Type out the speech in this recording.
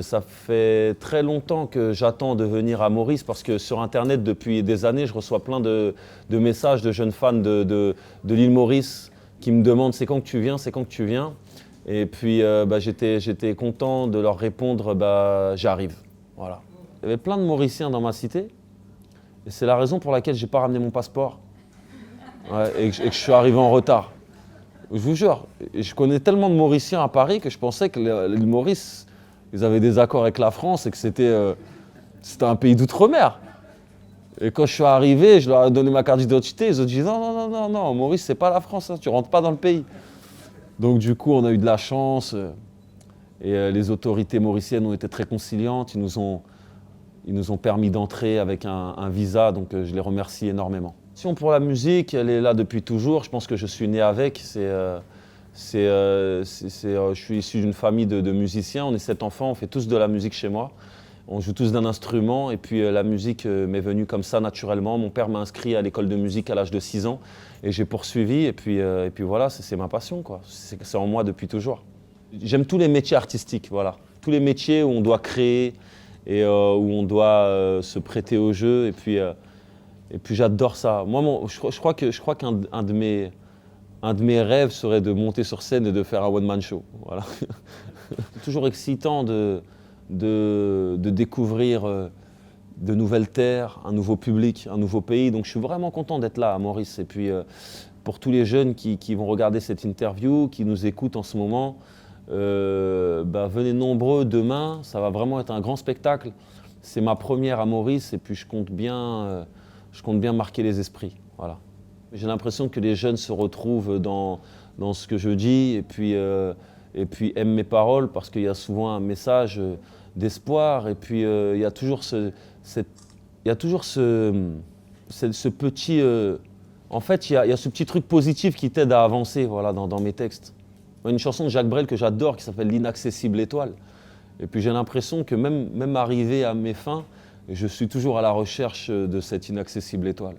Ça fait très longtemps que j'attends de venir à Maurice parce que sur Internet, depuis des années, je reçois plein de messages de jeunes fans de l'île Maurice qui me demandent c'est quand que tu viens, c'est quand que tu viens. Et puis j'étais content de leur répondre j'arrive. Voilà. Il y avait plein de Mauriciens dans ma cité et c'est la raison pour laquelle je n'ai pas ramené mon passeport et que je suis arrivé en retard. Je vous jure, je connais tellement de Mauriciens à Paris que je pensais que l'île Maurice, ils avaient des accords avec la France et que c'était un pays d'outre-mer. Et quand je suis arrivé, je leur ai donné ma carte d'identité, ils ont dit non, Maurice, c'est pas la France, hein, tu rentres pas dans le pays. Donc du coup, on a eu de la chance et les autorités mauriciennes ont été très conciliantes, ils nous ont permis d'entrer avec un visa, donc je les remercie énormément. Pour la musique, elle est là depuis toujours, je pense que je suis né avec. Je suis issu d'une famille de musiciens, on est 7 enfants, on fait tous de la musique chez moi. On joue tous d'un instrument et puis la musique m'est venue comme ça naturellement. Mon père m'a inscrit à l'école de musique à l'âge de 6 ans et j'ai poursuivi et puis voilà, c'est ma passion, quoi. C'est en moi depuis toujours. J'aime tous les métiers artistiques, voilà. Tous les métiers où on doit créer et où on doit se prêter au jeu et puis j'adore ça. Moi, je crois qu'un de mes rêves serait de monter sur scène et de faire un one-man show. Voilà. C'est toujours excitant de découvrir de nouvelles terres, un nouveau public, un nouveau pays. Donc je suis vraiment content d'être là à Maurice. Et puis pour tous les jeunes qui vont regarder cette interview, qui nous écoutent en ce moment, venez nombreux demain. Ça va vraiment être un grand spectacle. C'est ma première à Maurice et puis je compte bien marquer les esprits. Voilà. J'ai l'impression que les jeunes se retrouvent dans ce que je dis et puis aiment mes paroles parce qu'il y a souvent un message d'espoir et puis il y a toujours ce petit... en fait, il y a ce petit truc positif qui t'aide à avancer, voilà, dans mes textes. Il y a une chanson de Jacques Brel que j'adore qui s'appelle « L'inaccessible étoile ». Et puis j'ai l'impression que même arrivé à mes fins, je suis toujours à la recherche de cette inaccessible étoile.